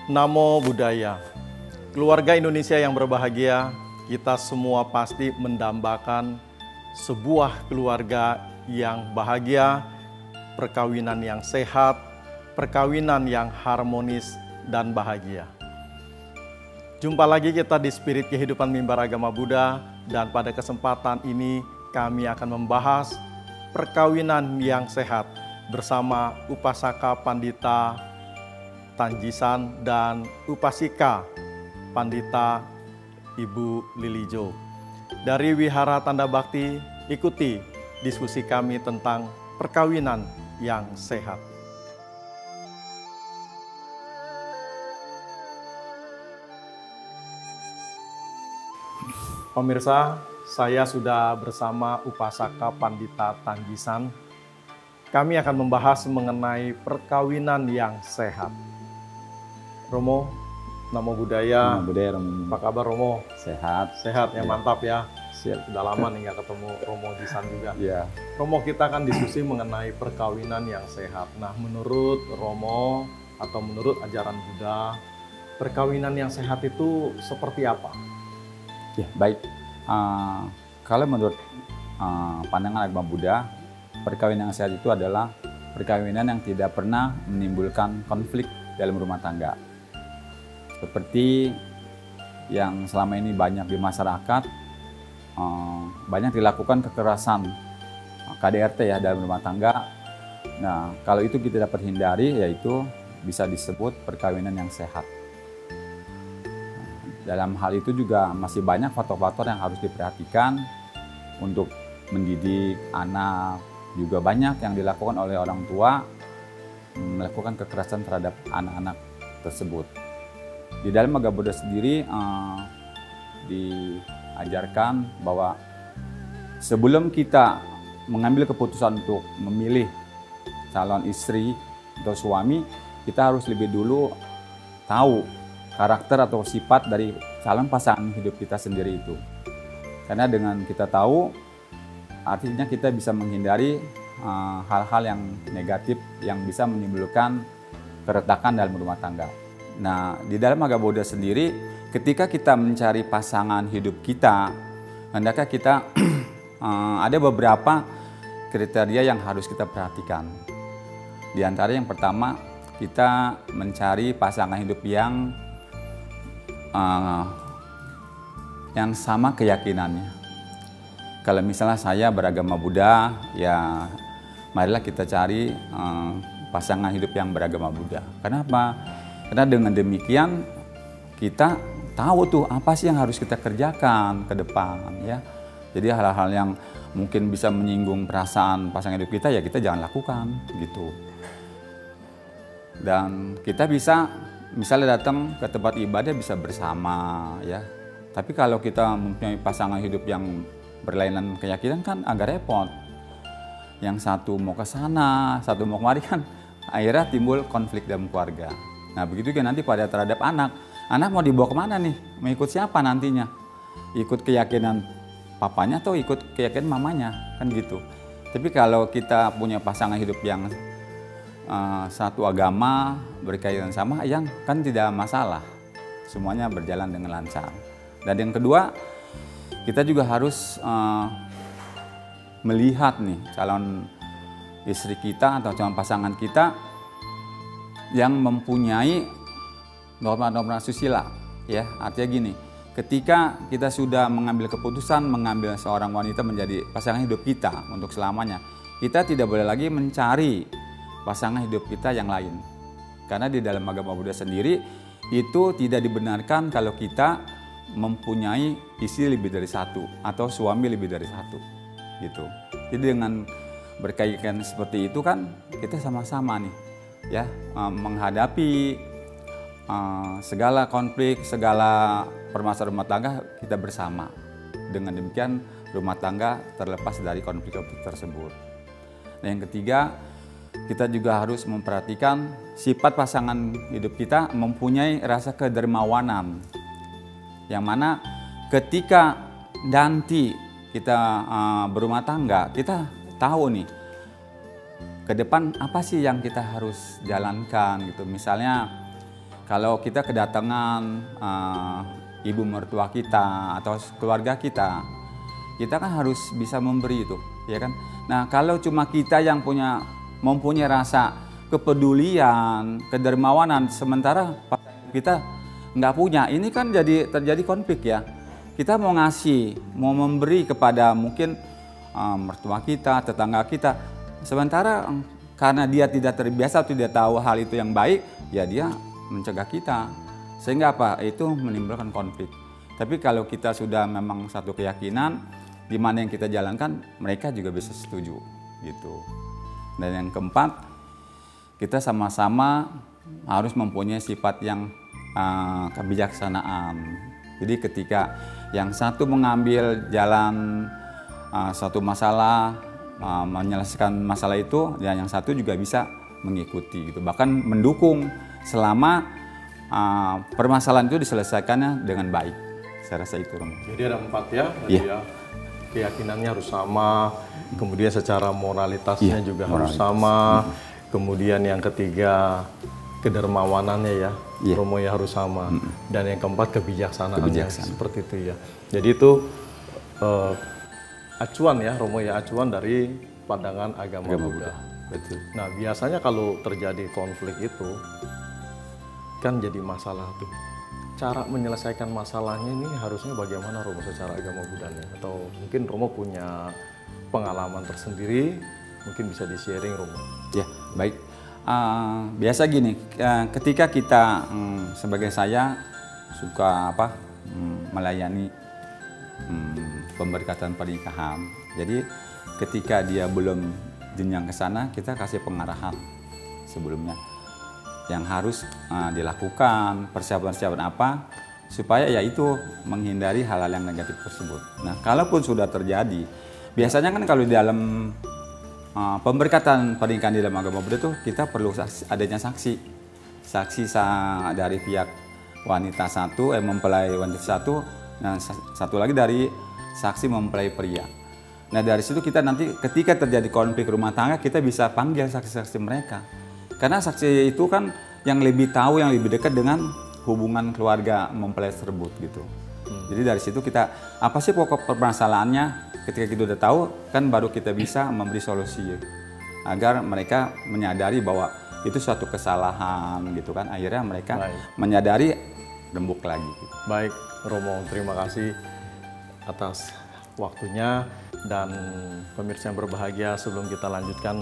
Namo Buddhaya. Keluarga Indonesia yang berbahagia, kita semua pasti mendambakan sebuah keluarga yang bahagia, perkawinan yang sehat, perkawinan yang harmonis dan bahagia. Jumpa lagi kita di Spirit Kehidupan Mimbar Agama Buddha, dan pada kesempatan ini kami akan membahas perkawinan yang sehat bersama Upasaka Pandita Tanjisan dan Upasika Pandita Ibu Lilijo. Dari Wihara Tanda Bakti, ikuti diskusi kami tentang perkawinan yang sehat. Pemirsa, saya sudah bersama Upasaka Pandita Tanjisan. Kami akan membahas mengenai perkawinan yang sehat. Romo, Namo Buddhaya. Namo Buddhaya, Romo. Apa kabar Romo? Sehat. Sehat ya, mantap ya. Siap. Sudah lama nih nggak ketemu Romo Jisan juga. Ya. Romo, kita akan diskusi mengenai perkawinan yang sehat. Nah, menurut Romo atau menurut ajaran Buddha, perkawinan yang sehat itu seperti apa? Ya, baik. Kalau menurut pandangan agama Buddha, perkawinan yang sehat itu adalah perkawinan yang tidak pernah menimbulkan konflik dalam rumah tangga. Seperti yang selama ini banyak di masyarakat, banyak dilakukan kekerasan KDRT ya dalam rumah tangga. Nah, kalau itu kita dapat hindari, yaitu bisa disebut perkawinan yang sehat. Dalam hal itu juga masih banyak faktor-faktor yang harus diperhatikan untuk mendidik anak. Juga banyak yang dilakukan oleh orang tua melakukan kekerasan terhadap anak-anak tersebut. Di dalam agama Buddha sendiri diajarkan bahwa sebelum kita mengambil keputusan untuk memilih calon istri atau suami, kita harus lebih dulu tahu karakter atau sifat dari calon pasangan hidup kita sendiri itu. Karena dengan kita tahu, artinya kita bisa menghindari hal-hal yang negatif yang bisa menimbulkan keretakan dalam rumah tangga. Nah, di dalam agama Buddha sendiri, ketika kita mencari pasangan hidup kita, hendaknya kita ada beberapa kriteria yang harus kita perhatikan. Di antara yang pertama, kita mencari pasangan hidup yang sama keyakinannya. Kalau misalnya saya beragama Buddha, ya marilah kita cari pasangan hidup yang beragama Buddha. Kenapa? Karena dengan demikian kita tahu tuh apa sih yang harus kita kerjakan ke depan ya. Jadi hal-hal yang mungkin bisa menyinggung perasaan pasangan hidup kita, ya kita jangan lakukan gitu. Dan kita bisa misalnya datang ke tempat ibadah bisa bersama ya. Tapi kalau kita mempunyai pasangan hidup yang berlainan keyakinan kan agak repot. Yang satu mau ke sana, satu mau kemari kan akhirnya timbul konflik dalam keluarga. Nah begitu kan nanti pada terhadap anak. Anak mau dibawa kemana nih? Mengikut siapa nantinya? Ikut keyakinan papanya atau ikut keyakinan mamanya? Kan gitu. Tapi kalau kita punya pasangan hidup yang satu agama, berkaitan sama, yang kan tidak masalah. Semuanya berjalan dengan lancar. Dan yang kedua, kita juga harus melihat nih calon istri kita atau calon pasangan kita yang mempunyai norma-norma susila ya. Artinya gini, ketika kita sudah mengambil keputusan mengambil seorang wanita menjadi pasangan hidup kita untuk selamanya, kita tidak boleh lagi mencari pasangan hidup kita yang lain. Karena di dalam agama Buddha sendiri itu tidak dibenarkan kalau kita mempunyai istri lebih dari satu atau suami lebih dari satu gitu. Jadi dengan berkaitan seperti itu kan kita sama-sama nih ya menghadapi segala konflik, segala permasalahan rumah tangga kita bersama. Dengan demikian rumah tangga terlepas dari konflik-konflik tersebut. Nah yang ketiga, kita juga harus memperhatikan sifat pasangan hidup kita mempunyai rasa kedermawanan. Yang mana ketika nanti kita berumah tangga, kita tahu nih ke depan apa sih yang kita harus jalankan gitu. Misalnya kalau kita kedatangan ibu mertua kita atau keluarga kita kan harus bisa memberi itu, ya kan? Nah, kalau cuma kita yang mempunyai rasa kepedulian, kedermawanan, sementara kita nggak punya, ini kan terjadi konflik ya. Kita mau ngasih, mau memberi kepada mungkin mertua kita, tetangga kita, sementara karena dia tidak terbiasa atau tidak tahu hal itu yang baik, ya dia mencegah kita. Sehingga apa? Itu menimbulkan konflik. Tapi kalau kita sudah memang satu keyakinan, di mana yang kita jalankan, mereka juga bisa setuju gitu. Dan yang keempat, kita sama-sama harus mempunyai sifat yang kebijaksanaan. Jadi ketika yang satu mengambil jalan suatu masalah, menyelesaikan masalah itu, dan yang satu juga bisa mengikuti gitu, bahkan mendukung selama permasalahan itu diselesaikannya dengan baik. Saya rasa itu, Romo. Jadi ada 4 ya, ya. Keyakinannya harus sama, kemudian secara moralitasnya juga harus sama, kemudian yang ketiga kedermawanannya ya, Romo ya harus sama, dan yang keempat kebijaksanaannya seperti itu ya. Jadi itu acuan ya, Romo ya, acuan dari pandangan agama Buddha. Betul. Nah, biasanya kalau terjadi konflik itu kan jadi masalah tuh. Cara menyelesaikan masalahnya ini harusnya bagaimana, Romo, secara agama Buddha? Atau mungkin Romo punya pengalaman tersendiri, mungkin bisa di-sharing, Romo. Ya, baik. Biasa gini, ketika kita sebagai saya suka melayani pemberkatan pernikahan. Jadi ketika dia belum jenjang ke sana, kita kasih pengarahan sebelumnya yang harus dilakukan, persiapan-persiapan apa supaya ya itu menghindari hal-hal yang negatif tersebut. Nah, kalaupun sudah terjadi, biasanya kan kalau di dalam pemberkatan pernikahan di dalam agama Buddha tuh kita perlu adanya saksi dari pihak wanita satu, mempelai wanita satu, dan satu lagi dari saksi mempelai pria. Nah, dari situ kita nanti ketika terjadi konflik rumah tangga, kita bisa panggil saksi-saksi mereka. Karena saksi itu kan yang lebih tahu, yang lebih dekat dengan hubungan keluarga mempelai tersebut gitu. Jadi dari situ kita, apa sih pokok permasalahannya, ketika kita udah tahu, kan baru kita bisa memberi solusi agar mereka menyadari bahwa itu suatu kesalahan gitu kan. Akhirnya mereka menyadari, rembuk lagi gitu. Baik, Romo, terima kasih atas waktunya, dan pemirsa yang berbahagia, sebelum kita lanjutkan,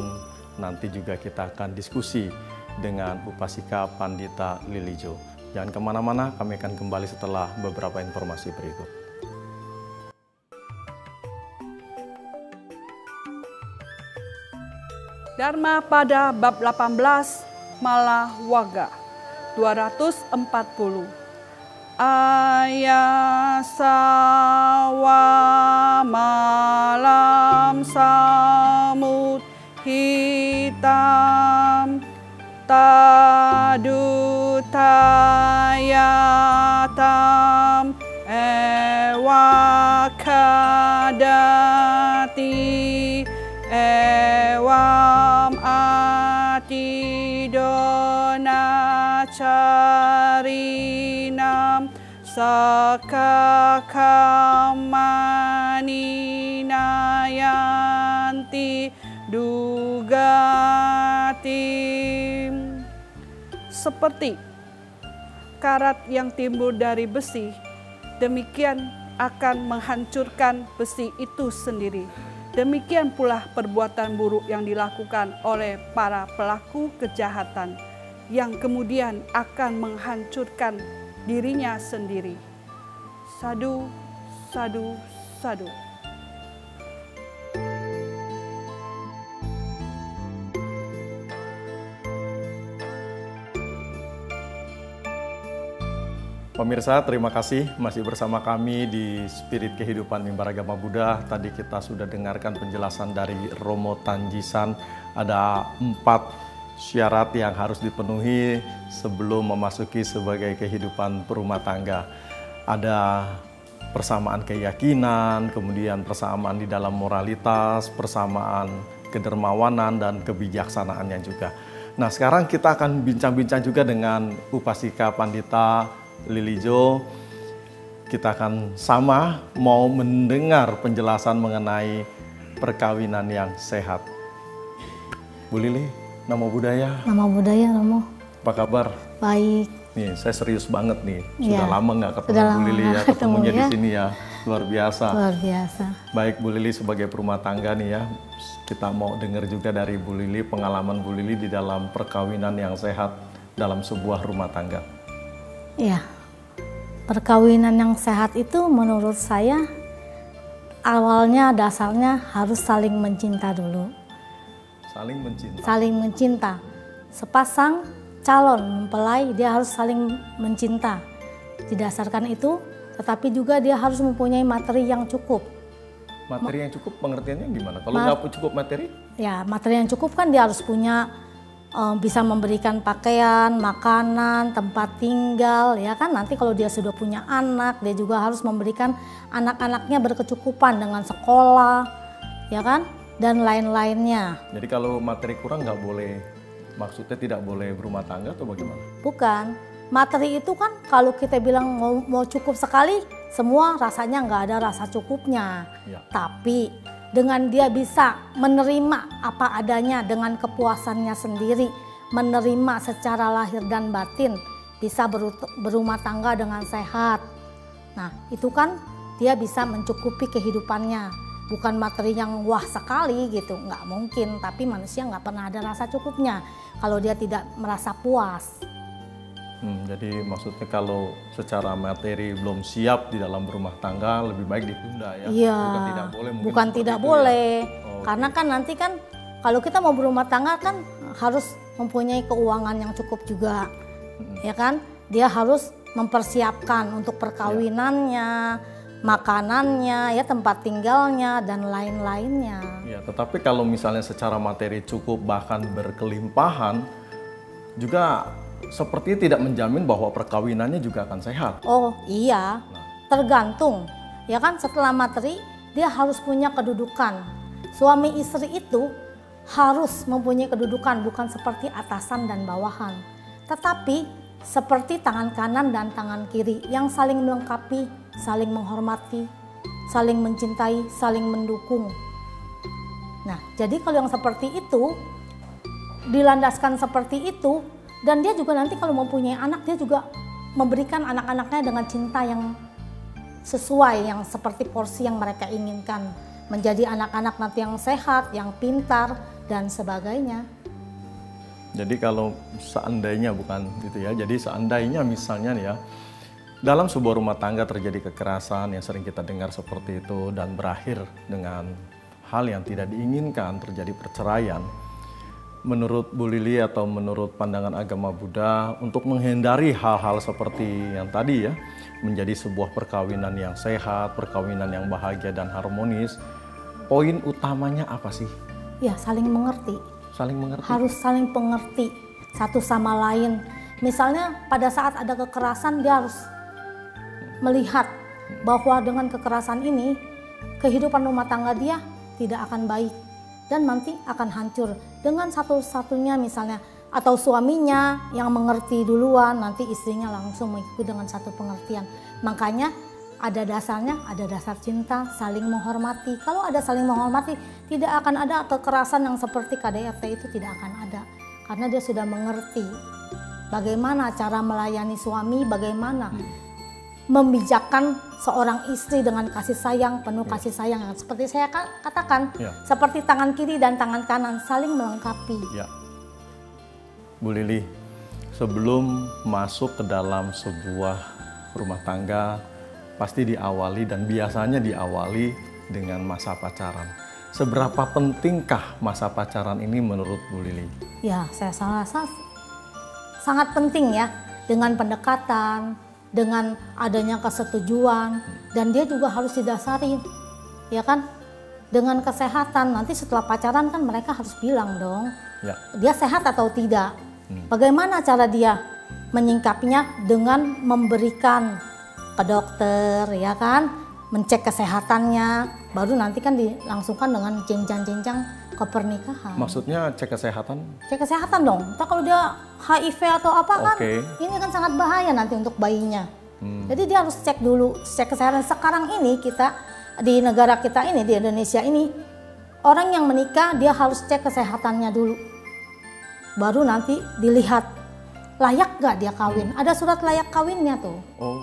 nanti juga kita akan diskusi dengan Upasika Pandita Lilijo. Jangan kemana-mana, kami akan kembali setelah beberapa informasi berikut. Dharma pada bab 18 Malawaga 240. Ayasawa malam samud hitam tadutayatam ewakadati ewam atidonacarinam sakakammaninayanti dugatim. Seperti karat yang timbul dari besi, demikian akan menghancurkan besi itu sendiri. Demikian pula perbuatan buruk yang dilakukan oleh para pelaku kejahatan, yang kemudian akan menghancurkan dirinya sendiri. Sadu, sadu, sadu. Pemirsa, terima kasih masih bersama kami di Spirit Kehidupan Mimbar Agama Buddha. Tadi kita sudah dengarkan penjelasan dari Romo Tanjisan. Ada 4 syarat yang harus dipenuhi sebelum memasuki sebagai kehidupan berumah tangga. Ada persamaan keyakinan, kemudian persamaan di dalam moralitas, persamaan kedermawanan dan kebijaksanaannya juga. Nah, sekarang kita akan bincang-bincang juga dengan Upasika Pandita Lilijo. Kita akan sama mau mendengar penjelasan mengenai perkawinan yang sehat. Bu Lili, Namo Buddhaya. Nama budaya Romo. Apa kabar? Baik. Nih, saya serius banget nih. Sudah Iya. lama nggak ketemu Sudah Bu lama Lili ya, nggak ketemunya ketemu di ya. sini ya. Luar biasa. Luar biasa. Baik Bu Lili, sebagai perumah tangga nih ya, kita mau dengar juga dari Bu Lili pengalaman Bu Lili di dalam perkawinan yang sehat dalam sebuah rumah tangga. Iya. Perkawinan yang sehat itu menurut saya awalnya dasarnya harus saling mencinta dulu. Saling mencinta. Saling mencinta. Sepasang calon mempelai dia harus saling mencinta. Didasarkan itu, tetapi juga dia harus mempunyai materi yang cukup. Materi yang cukup pengertiannya gimana? Kalau nggak cukup materi? Ya, materi yang cukup kan dia harus punya bisa memberikan pakaian, makanan, tempat tinggal, ya kan. Nanti kalau dia sudah punya anak, dia juga harus memberikan anak-anaknya berkecukupan dengan sekolah, ya kan, dan lain-lainnya. Jadi kalau materi kurang nggak boleh, maksudnya tidak boleh berumah tangga atau bagaimana? Bukan, materi itu kan kalau kita bilang mau cukup sekali, semua rasanya nggak ada rasa cukupnya. Ya. Tapi dengan dia bisa menerima apa adanya dengan kepuasannya sendiri, menerima secara lahir dan batin, bisa berumah tangga dengan sehat. Nah, itu kan dia bisa mencukupi kehidupannya. Bukan materi yang wah sekali gitu, nggak mungkin. Tapi manusia nggak pernah ada rasa cukupnya kalau dia tidak merasa puas. Jadi maksudnya kalau secara materi belum siap di dalam berumah tangga, lebih baik ditunda ya? Iya, Bukan tidak boleh. mungkin bukan seperti tidak itu boleh. Ya? Oh, Karena kan nanti kan kalau kita mau berumah tangga kan harus mempunyai keuangan yang cukup juga, ya kan? Dia harus mempersiapkan untuk perkawinannya, makanannya, ya tempat tinggalnya dan lain-lainnya. Ya, tetapi kalau misalnya secara materi cukup bahkan berkelimpahan, juga seperti tidak menjamin bahwa perkawinannya juga akan sehat. Oh iya, tergantung. Ya kan setelah materi dia harus punya kedudukan. Suami istri itu harus mempunyai kedudukan, bukan seperti atasan dan bawahan. Tetapi seperti tangan kanan dan tangan kiri yang saling melengkapi, saling menghormati, saling mencintai, saling mendukung. Nah, jadi kalau yang seperti itu, dilandaskan seperti itu, dan dia juga nanti kalau mempunyai anak, dia juga memberikan anak-anaknya dengan cinta yang sesuai, yang seperti porsi yang mereka inginkan. Menjadi anak-anak nanti yang sehat, yang pintar, dan sebagainya. Jadi kalau seandainya bukan gitu ya, jadi seandainya misalnya nih ya, dalam sebuah rumah tangga terjadi kekerasan yang sering kita dengar seperti itu dan berakhir dengan hal yang tidak diinginkan, terjadi perceraian. Menurut Bu Lili atau menurut pandangan agama Buddha, untuk menghindari hal-hal seperti yang tadi ya, menjadi sebuah perkawinan yang sehat, perkawinan yang bahagia dan harmonis, poin utamanya apa sih? Ya, saling mengerti. Saling mengerti. Harus saling pengerti satu sama lain. Misalnya pada saat ada kekerasan, dia harus melihat bahwa dengan kekerasan ini, kehidupan rumah tangga dia tidak akan baik dan nanti akan hancur. Dengan satu-satunya misalnya, atau suaminya yang mengerti duluan, nanti istrinya langsung mengikuti dengan satu pengertian. Makanya ada dasarnya, ada dasar cinta, saling menghormati. Kalau ada saling menghormati, tidak akan ada kekerasan yang seperti KDRT itu, tidak akan ada. Karena dia sudah mengerti bagaimana cara melayani suami, bagaimana membijakkan seorang istri dengan kasih sayang, penuh kasih sayang. Seperti saya katakan, seperti tangan kiri dan tangan kanan saling melengkapi. Ya. Bu Lili, sebelum masuk ke dalam sebuah rumah tangga, pasti diawali dan biasanya diawali dengan masa pacaran. Seberapa pentingkah masa pacaran ini menurut Bu Lili? Ya, saya rasa sangat penting ya, dengan pendekatan, dengan adanya kesetujuan, dan dia juga harus didasari, ya kan, dengan kesehatan. Nanti setelah pacaran kan mereka harus bilang dong, dia sehat atau tidak. Bagaimana cara dia menyingkapinya dengan memberikan ke dokter, ya kan, mencek kesehatannya, baru nanti kan dilangsungkan dengan jenjang-jenjang ke pernikahan. Maksudnya cek kesehatan? Cek kesehatan dong. Entah kalau dia HIV atau apa kan, Oke. ini kan sangat bahaya nanti untuk bayinya. Jadi dia harus cek dulu, cek kesehatan. Sekarang ini kita di negara kita ini, di Indonesia ini, orang yang menikah dia harus cek kesehatannya dulu. Baru nanti dilihat layak gak dia kawin. Ada surat layak kawinnya tuh. Oh,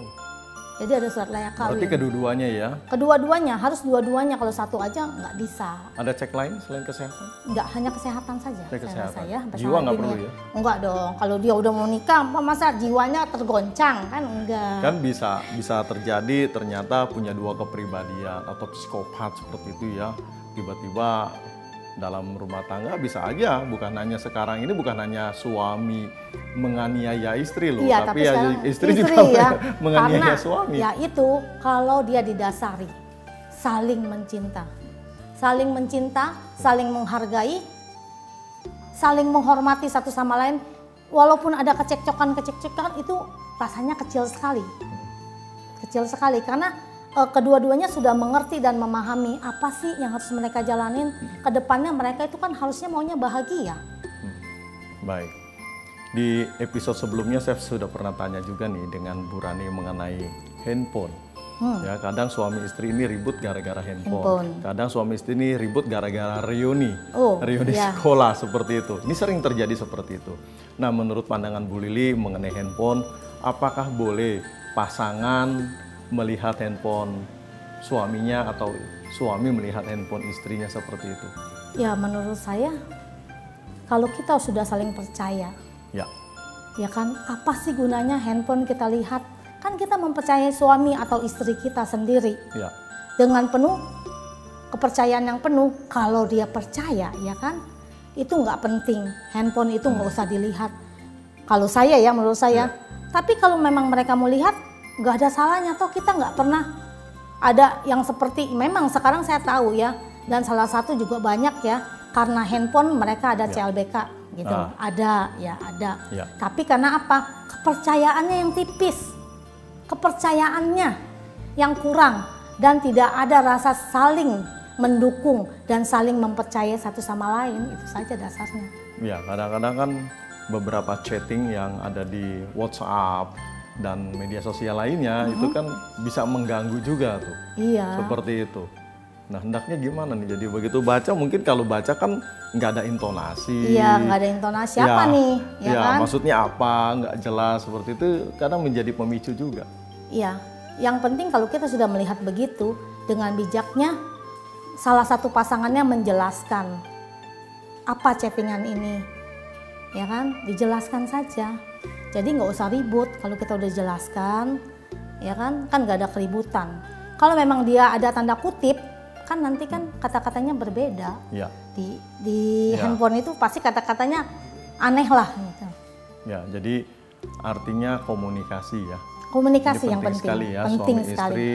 Jadi ada surat layak kawin. berarti kedua-duanya ya? Kedua-duanya, harus dua-duanya. Kalau satu aja nggak bisa. Ada cek lain selain kesehatan? Nggak hanya kesehatan saja. Cek saya kesehatan. rasa ya. Jiwa nggak perlu ya? Enggak dong. Kalau dia udah mau nikah, masa jiwanya tergoncang kan enggak. Kan bisa terjadi ternyata punya dua kepribadian atau psikopat seperti itu ya. Tiba-tiba dalam rumah tangga bisa aja, bukan hanya sekarang ini, bukan hanya suami menganiaya istri loh, Iya, tapi ya sekarang istri juga ya. menganiaya Karena, suami. Ya itu kalau dia didasari saling mencinta, saling menghargai, saling menghormati satu sama lain. Walaupun ada kecekcokan itu rasanya kecil sekali karena kedua-duanya sudah mengerti dan memahami apa sih yang harus mereka jalanin ke depannya. Mereka itu kan harusnya maunya bahagia. Baik. Di episode sebelumnya saya sudah pernah tanya juga nih dengan Bu Rani mengenai handphone. Ya, kadang suami istri ini ribut gara-gara handphone. Kadang suami istri ini ribut gara-gara reuni Iya. sekolah seperti itu. Ini sering terjadi seperti itu. Nah, menurut pandangan Bu Lili mengenai handphone, apakah boleh pasangan melihat handphone suaminya atau suami melihat handphone istrinya seperti itu? Ya menurut saya kalau kita sudah saling percaya, ya kan, apa sih gunanya handphone kita lihat? Kan kita mempercayai suami atau istri kita sendiri Ya. dengan penuh kepercayaan yang penuh. Kalau dia percaya, ya kan, itu nggak penting. Handphone itu nggak usah dilihat. Kalau saya ya, menurut saya. Tapi kalau memang mereka mau lihat, nggak ada salahnya. Toh kita nggak pernah ada yang seperti, memang sekarang saya tahu ya, dan salah satu juga banyak ya, karena handphone mereka ada CLBK gitu. Ada. Ya. Tapi karena apa? Kepercayaannya yang tipis, kepercayaannya yang kurang, dan tidak ada rasa saling mendukung dan saling mempercayai satu sama lain. Itu saja dasarnya. Ya, kadang-kadang kan beberapa chatting yang ada di WhatsApp dan media sosial lainnya itu kan bisa mengganggu juga tuh. Iya. Seperti itu. Nah, hendaknya gimana nih? Jadi begitu baca, mungkin kalau baca kan nggak ada intonasi. Iya, nggak ada intonasi apa nih, ya kan? Maksudnya apa, nggak jelas seperti itu, kadang menjadi pemicu juga. Iya, yang penting kalau kita sudah melihat begitu, dengan bijaknya salah satu pasangannya menjelaskan apa chattingan ini, ya kan? Dijelaskan saja. Jadi nggak usah ribut kalau kita udah jelaskan, ya kan nggak ada keributan. Kalau memang dia ada tanda kutip, kan nanti kan kata-katanya berbeda. Ya. Di handphone itu pasti kata-katanya aneh lah gitu. Ya, jadi artinya komunikasi ya. Komunikasi Ini yang penting sekali ya, penting suami sekali. istri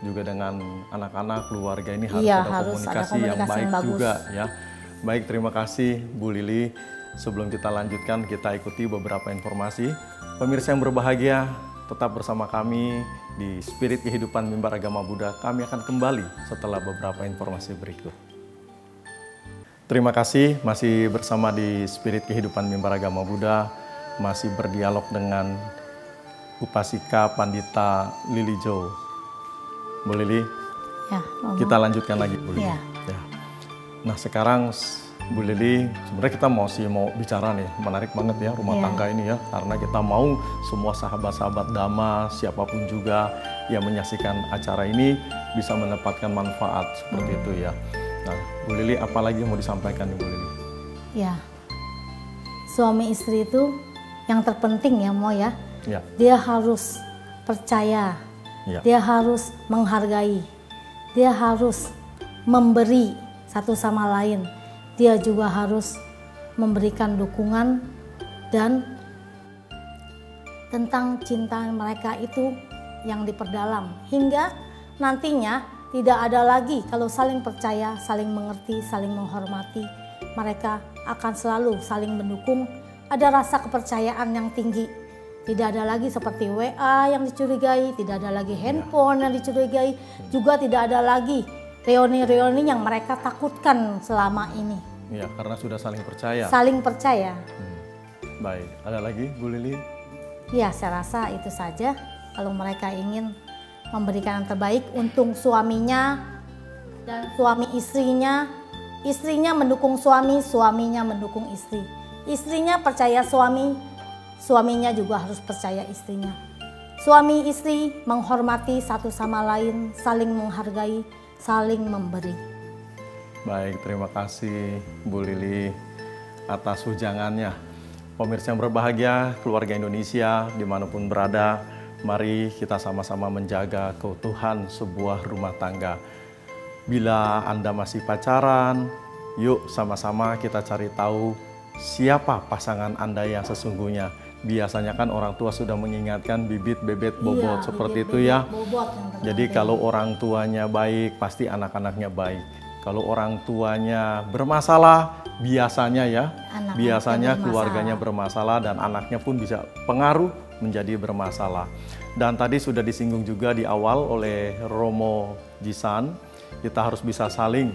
juga dengan anak-anak, keluarga ini harus Iya, ada harus ada komunikasi yang komunikasi baik yang bagus. juga ya. Baik, terima kasih Bu Lili. Sebelum kita lanjutkan, kita ikuti beberapa informasi. Pemirsa yang berbahagia, tetap bersama kami di Spirit Kehidupan Mimbar Agama Buddha. Kami akan kembali setelah beberapa informasi berikut. Terima kasih masih bersama di Spirit Kehidupan Mimbar Agama Buddha, masih berdialog dengan Upasika Pandita Lili Jo. Bu Lili, Ya, kita lanjutkan lagi Bu Lili. Ya. Ya. Nah, sekarang Bu Lili, sebenarnya kita mau bicara nih, menarik banget ya rumah Ya. tangga ini ya, karena kita mau semua sahabat-sahabat Dhamma, siapapun juga yang menyaksikan acara ini bisa mendapatkan manfaat seperti itu ya. Nah, Bu Lili, apalagi yang mau disampaikan nih Bu Lili? Ya, suami istri itu yang terpenting ya Mo ya, Ya, dia harus percaya, ya, dia harus menghargai, dia harus memberi satu sama lain, dia juga harus memberikan dukungan dan tentang cinta mereka itu yang diperdalam hingga nantinya tidak ada lagi, kalau saling percaya, saling mengerti, saling menghormati, mereka akan selalu saling mendukung, ada rasa kepercayaan yang tinggi. Tidak ada lagi seperti WA yang dicurigai, tidak ada lagi handphone yang dicurigai, juga tidak ada lagi reuni-reuni yang mereka takutkan selama ini. Ya, karena sudah saling percaya. Saling percaya. Baik, ada lagi Bu Lili? Ya, saya rasa itu saja. Kalau mereka ingin memberikan yang terbaik untuk suaminya dan suami istrinya, istrinya mendukung suami, suaminya mendukung istri. Istrinya percaya suami, suaminya juga harus percaya istrinya. Suami istri menghormati satu sama lain, saling menghargai, saling memberi. Baik, terima kasih Bu Lili atas ujangannya. Pemirsa yang berbahagia, keluarga Indonesia dimanapun berada, mari kita sama-sama menjaga keutuhan sebuah rumah tangga. Bila Anda masih pacaran, yuk sama-sama kita cari tahu siapa pasangan Anda yang sesungguhnya. Biasanya kan orang tua sudah mengingatkan bibit, bebet, bobot, seperti itu ya. Jadi kalau orang tuanya baik, pasti anak-anaknya baik. Kalau orang tuanya bermasalah, biasanya keluarganya bermasalah dan anaknya pun bisa pengaruh menjadi bermasalah. Dan tadi sudah disinggung juga di awal oleh Romo Jisan, kita harus bisa saling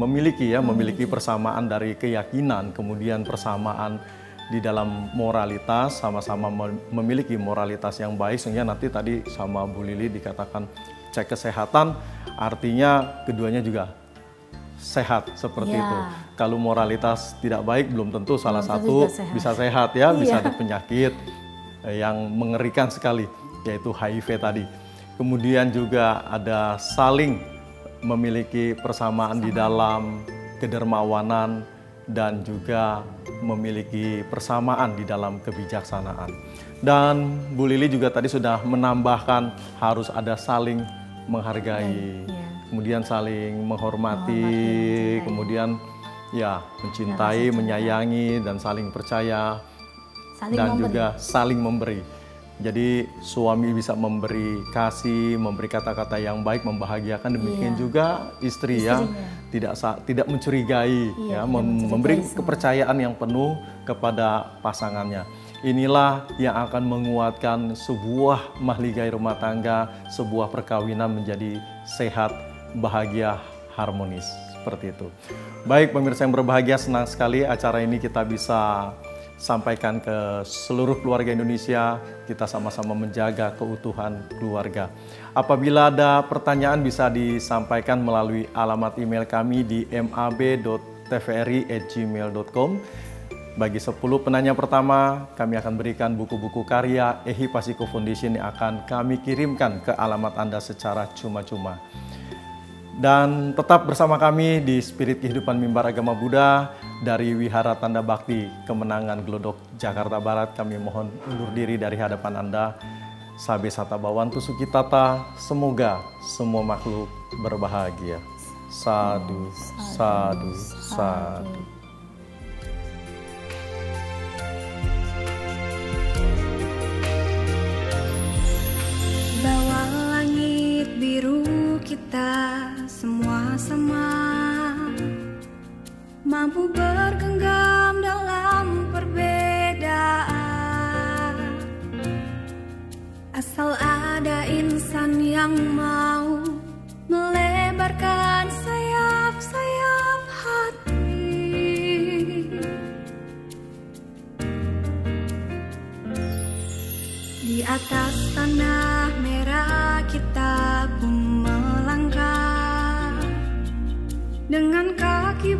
memiliki persamaan dari keyakinan, kemudian persamaan di dalam moralitas, sama-sama memiliki moralitas yang baik, sehingga nanti tadi sama Bu Lili dikatakan cek kesehatan, artinya keduanya juga sehat seperti itu. Kalau moralitas tidak baik, belum tentu salah satu bisa sehat ya, bisa ada penyakit yang mengerikan sekali, yaitu HIV tadi. Kemudian juga ada saling memiliki persamaan di dalam kedermawanan dan juga memiliki persamaan di dalam kebijaksanaan. Dan Bu Lili juga tadi sudah menambahkan harus ada saling menghargai, kemudian saling menghormati, kemudian ya mencintai, menyayangi, dan saling percaya, dan juga saling memberi. Jadi suami bisa memberi kasih, memberi kata-kata yang baik, membahagiakan, demikian juga istri ya, tidak mencurigai, memberi kepercayaan yang penuh kepada pasangannya. Inilah yang akan menguatkan sebuah mahligai rumah tangga, sebuah perkawinan menjadi sehat, bahagia, harmonis. Seperti itu. Baik pemirsa yang berbahagia, senang sekali acara ini kita bisa sampaikan ke seluruh keluarga Indonesia. Kita sama-sama menjaga keutuhan keluarga. Apabila ada pertanyaan bisa disampaikan melalui alamat email kami di mab.tvri@gmail.com. Bagi 10 penanya pertama, kami akan berikan buku-buku karya Ehi Pasiko Foundation yang akan kami kirimkan ke alamat Anda secara cuma-cuma. Dan tetap bersama kami di Spirit Kehidupan Mimbar Agama Buddha dari Wihara Tanda Bakti Kemenangan Glodok, Jakarta Barat. Kami mohon undur diri dari hadapan Anda. Sabe Sata Bawantu Sukitata, semoga semua makhluk berbahagia. Sadu, sadu, sadu. Bawa langit biru kita semua sama, mampu bergenggam dalam perbedaan. Asal ada insan yang mau melebarkan sayap-sayap hati. Di atas tanah merah kita pun melangkah dengan kaki